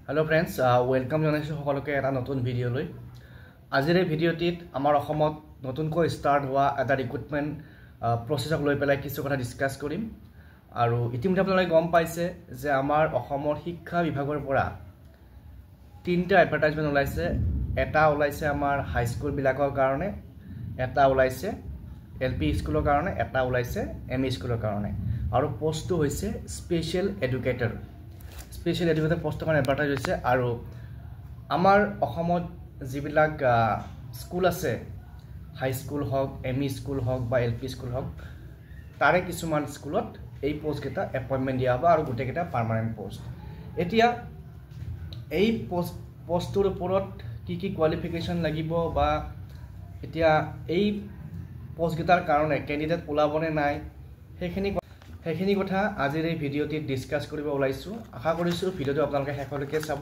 Hello friends, welcome জনাইছো সকলোকে এটা নতুন ভিডিঅ'লৈ। আজিৰ এই ভিডিঅ'টিত আমাৰ অসমত নতুনকৈ ষ্টাৰ্ট হোৱা এটা ৰিক্ৰুটমেণ্ট প্ৰচেছক লৈ পেলাই কিছু কথা ডিসকাস কৰিম। আৰু ইতিমধ্যে আপোনালোকে গম পাইছে যে আমাৰ অসমৰ শিক্ষা বিভাগৰ পৰা তিনিটা এডভাৰটাইজমেণ্ট ওলাইছে। এটা ওলাইছে আমাৰ হাই স্কুল বিলাকৰ কাৰণে, এটা ওলাইছে এলপি স্কুলৰ কাৰণে, এটা ওলাইছে এমই স্কুলৰ কাৰণে। আৰু পোষ্টটো হৈছে স্পেশাল এডুকেটৰ। স্পেশাল এডুকেটৰ পোষ্টৰ কাৰণে এডভাৰটাইজ হৈছে। আৰু আমাৰ অসমত যিবিলাক স্কুল আছে, হাই স্কুল হওক, এমই স্কুল হওক বা এলপি স্কুল হওক, তাৰে কিছুমান স্কুলত এই পোষ্টকেইটা এপইণ্টমেণ্ট দিয়া হ'ব আৰু গোটেইকেইটা পাৰ্মানেণ্ট পোষ্ট। এতিয়া এই পোষ্টটোৰ ওপৰত কি কি কোৱালিফিকেশ্যন লাগিব বা এতিয়া এই পোষ্টকেইটাৰ কাৰণে কেণ্ডিডেট ওলাবনে নাই, সেইখিনি কথা আজিৰ এই ভিডিঅ'টিত ডিসকাস কৰিব ওলাইছোঁ। আশা কৰিছোঁ ভিডিঅ'টো আপোনালোকে শেষলৈকে চাব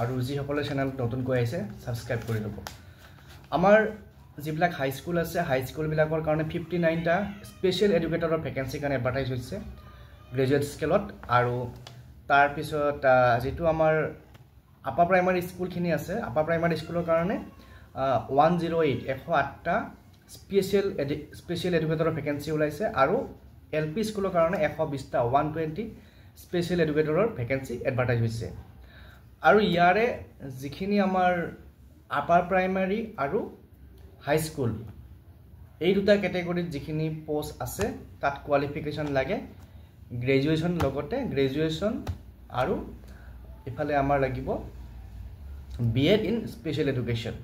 আৰু যিসকলে চেনেল নতুনকৈ আহিছে ছাবস্ক্ৰাইব কৰি ল'ব। আমাৰ যিবিলাক হাই স্কুল আছে, হাই স্কুলবিলাকৰ কাৰণে 59টা স্পেশাল এডুকেটৰৰ ভেকেঞ্চিৰ কাৰণে এডভাৰটাইজ হৈছে গ্ৰেজুৱেট স্কেলত। আৰু তাৰপিছত যিটো আমাৰ আপাৰ প্ৰাইমাৰী স্কুলখিনি আছে, আপাৰ প্ৰাইমাৰী স্কুলৰ কাৰণে 108টা স্পেশাল এডুকেটৰৰ ভেকেঞ্চি ওলাইছে। আৰু এলপি স্কুলৰ কাৰণে 120টা 120 স্পেশাল এডুকেটৰৰ ভেকেঞ্চি এডভাৰটাইজ হৈছে। আৰু ইয়াৰে যিখিনি আমাৰ আপাৰ প্ৰাইমাৰী আৰু হাই স্কুল এই দুটা কেটেগৰীত যিখিনি পোষ্ট আছে তাত কোৱালিফিকেশ্যন লাগে গ্ৰেজুৱেশ্যন, লগতে গ্ৰেজুৱেশ্যন আৰু ইফালে আমাৰ লাগিব বিএড ইন স্পেশাল এডুকেশ্যন।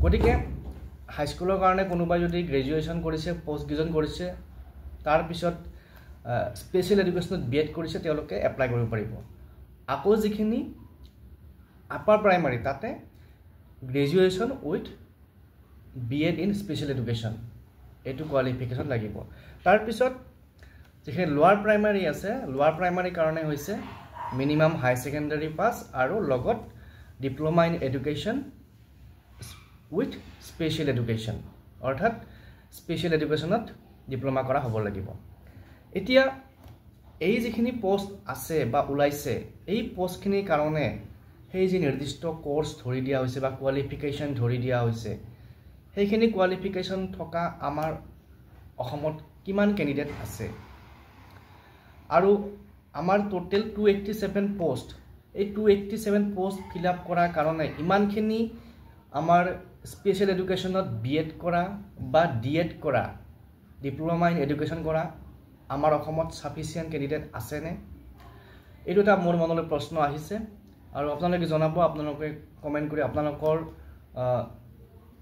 গতিকে হাই স্কুলৰ কাৰণে কোনোবাই যদি গ্ৰেজুৱেশ্যন কৰিছে, পোষ্ট গ্ৰেজুৱেশ্যন কৰিছে, তাৰপিছত স্পেশাল এডুকেশ্যনত বিএড কৰিছে, তেওঁলোকে এপ্লাই কৰিব পাৰিব। আকৌ যিখিনি আপাৰ প্ৰাইমাৰী তাতে graduation with B Ed in special education এইটো কোৱালিফিকেশ্যন লাগিব। তাৰপিছত যিখিনি লোৱাৰ প্ৰাইমাৰী আছে, লোৱাৰ প্ৰাইমাৰীৰ কাৰণে হৈছে মিনিমাম হাই ছেকেণ্ডাৰী পাছ আৰু লগত diploma in education with special education, অৰ্থাৎ স্পেশাল এডুকেশ্যনত ডিপ্ল'মা কৰা হ'ব লাগিব। এতিয়া এই যিখিনি পোষ্ট আছে বা ওলাইছে, এই পোষ্টখিনিৰ কাৰণে সেই যি নিৰ্দিষ্ট কোৰ্চ ধৰি দিয়া হৈছে বা কোৱালিফিকেশ্যন ধৰি দিয়া হৈছে, সেইখিনি কোৱালিফিকেশ্যন থকা আমাৰ অসমত কিমান কেণ্ডিডেট আছে। আৰু আমাৰ টোটেল 287 পোষ্ট, এই 287 পোষ্ট ফিল আপ কৰাৰ কাৰণে ইমানখিনি আমাৰ স্পেশাল এডুকেশ্যনত বিএড কৰা বা ডিএড কৰা, ডিপ্ল'মা ইন এডুকেশ্যন কৰা আমাৰ অসমত সাফিচিয়েণ্ট কেণ্ডিডেট আছেনে, এইটো এটা মোৰ মনলৈ প্ৰশ্ন আহিছে। আৰু আপোনালোকে জনাব, আপোনালোকে কমেণ্ট কৰি আপোনালোকৰ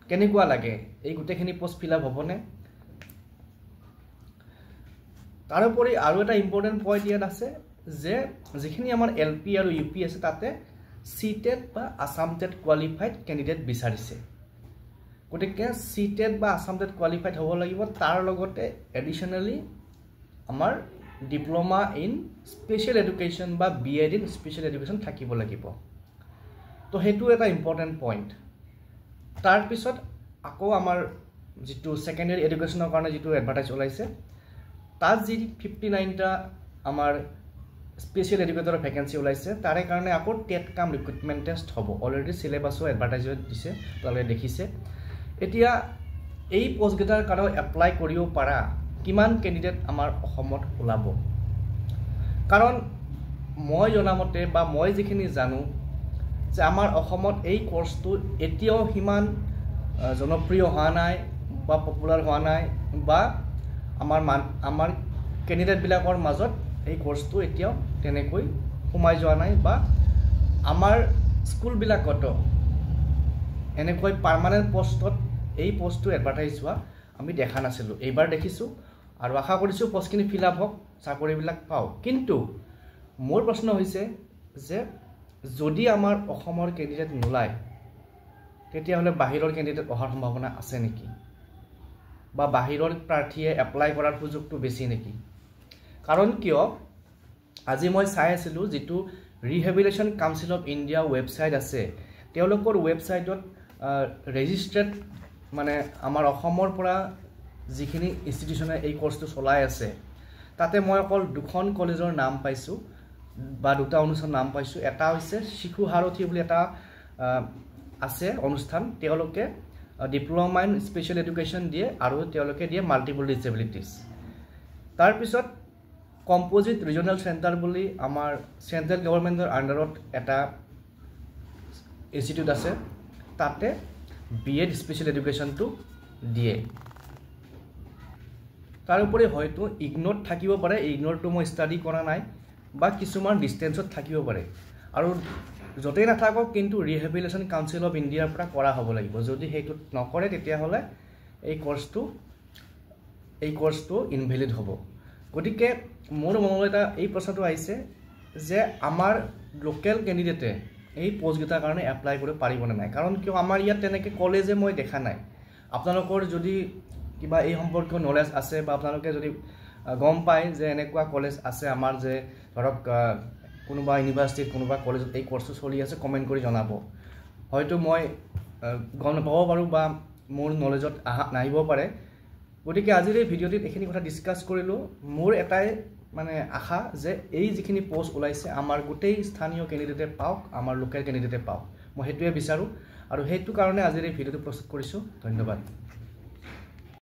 কেনেকুৱা লাগে, এই গোটেইখিনি পোষ্ট ফিল আপ হ'বনে। তাৰোপৰি আৰু এটা ইম্পৰ্টেণ্ট পইণ্ট ইয়াত আছে যে যিখিনি আমাৰ এলপি আৰু ইউপি আছে তাতে চিটেট বা আসাম টেট কোৱালিফাইড কেণ্ডিডেট বিচাৰিছে। গতিকে চিটেট বা আসাম টেট কোৱালিফাইড হ'ব লাগিব, তাৰ লগতে এডিশ্যনেলি আমাৰ ডিপ্ল'মা ইন স্পেশাল এডুকেশ্যন বা বিএড ইন স্পেশাল এডুকেশ্যন থাকিব লাগিব। তো সেইটো এটা ইম্পৰ্টেণ্ট পইণ্ট। তাৰপিছত আকৌ আমাৰ যিটো ছেকেণ্ডেৰী এডুকেশ্যনৰ কাৰণে যিটো এডভাৰটাইজ ওলাইছে, তাত যি 59টা আমাৰ স্পেশাল এডুকেটৰৰ ভেকেঞ্চি ওলাইছে, তাৰে কাৰণে আকৌ টেট কাম ৰিক্ৰুটমেণ্ট টেষ্ট হ'ব। অলৰেডি চিলেবাছো এডভাৰটাইজমেণ্ট দিছে, আপোনালোকে দেখিছে। এতিয়া এই পোষ্টকেইটাৰ কাৰণে এপ্লাই কৰিব পৰা কিমান কেণ্ডিডেট আমাৰ অসমত ওলাব, কাৰণ মই জনামতে বা মই যিখিনি জানো যে আমাৰ অসমত এই কোৰ্চটো এতিয়াও সিমান জনপ্ৰিয় হোৱা নাই বা পপুলাৰ হোৱা নাই, বা আমাৰ কেণ্ডিডেটবিলাকৰ মাজত এই কোৰ্চটো এতিয়াও তেনেকৈ সোমাই যোৱা নাই, বা আমাৰ স্কুলবিলাকতো এনেকৈ পাৰ্মানেণ্ট পোষ্টত এই পোষ্টটো এডভাৰটাইজ হোৱা আমি দেখা নাছিলোঁ। এইবাৰ দেখিছোঁ আৰু আশা কৰিছোঁ পোষ্টখিনি ফিল আপ হওক, চাকৰিবিলাক পাওঁ। কিন্তু মোৰ প্ৰশ্ন হৈছে যে যদি আমাৰ অসমৰ কেণ্ডিডেট নোলায়, তেতিয়াহ'লে বাহিৰৰ কেণ্ডিডেট অহাৰ সম্ভাৱনা আছে নেকি, বা বাহিৰৰ প্ৰাৰ্থীয়ে এপ্লাই কৰাৰ সুযোগটো বেছি নেকি। কাৰণ কিয়, আজি মই চাই আছিলোঁ যিটো rehabilitation council of India website আছে, তেওঁলোকৰ ৱেবছাইটত ৰেজিষ্ট্ৰেড মানে আমাৰ অসমৰ পৰা যিখিনি ইনষ্টিটিউশ্যনে এই কোৰ্চটো চলাই আছে, তাতে মই অকল দুখন কলেজৰ নাম পাইছোঁ, বা দুটা অনুষ্ঠান নাম পাইছোঁ এটা হৈছে শিশু সাৰথী বুলি এটা আছে অনুষ্ঠান তেওঁলোকে ডিপ্লোমা ইন স্পেচিয়েল এডুকেশ্যন দিয়ে আৰু তেওঁলোকে দিয়ে মাল্টিপল ডিসেবিলিটিজ তাৰ পিছত কম্পোজিট ৰিজনাল চেণ্টাৰ বুলি আমাৰ চেণ্ট্ৰেল গভৰ্ণমেণ্টৰ আণ্ডাৰত এটা ইনষ্টিটিউট আছে তাতে বিএড স্পেচিয়েল এডুকেশ্যনটো দিয়ে তাৰোপৰি হয়তো ইগনোৰত থাকিব পাৰে ইগনোৰটো মই ষ্টাডি কৰা নাই বা কিছুমান ডিষ্টেঞ্চত থাকিব পাৰে আৰু য'তেই নাথাকক কিন্তু ৰিহেবিলিটেশ্যন কাউন্সিল অফ ইণ্ডিয়াৰ পৰা কৰা হ'ব লাগিব যদি সেইটো নকৰে তেতিয়াহ'লে এই কোৰ্সটো ইনভেলিড হ'ব গতিকে মোৰ মনলৈ এটা এই প্ৰশ্নটো আহিছে যে আমাৰ লোকেল কেণ্ডিডেটে এই পোষ্টকেইটাৰ কাৰণে এপ্লাই কৰিব পাৰিবনে নাই কাৰণ কিয় আমাৰ ইয়াত তেনেকৈ কলেজে মই দেখা নাই আপোনালোকৰ যদি কিবা এই সম্পৰ্কীয় নলেজ আছে বা আপোনালোকে যদি গম পায় যে এনেকুৱা কলেজ আছে আমাৰ যে ধৰক কোনোবা ইউনিভাৰ্চিটিত কোনোবা কলেজত এই কোৰ্সটো চলি আছে কমেণ্ট কৰি জনাব হয়তো মই গম নাপাব পাৰোঁ বা মোৰ নলেজত নাহিব পাৰে গতিকে আজিৰ এই ভিডিঅ'টিত এইখিনি কথা ডিছকাছ কৰিলোঁ মোৰ এটাই মানে আশা যে এই যিখিনি পোষ্ট ওলাইছে আমাৰ গোটেই স্থানীয় কেণ্ডিডেটে পাওক আমাৰ লোকেল কেণ্ডিডেটে পাওক মই সেইটোৱে বিচাৰোঁ আৰু সেইটো কাৰণে আজিৰ এই ভিডিঅ'টো প্ৰস্তুত কৰিছোঁ ধন্যবাদ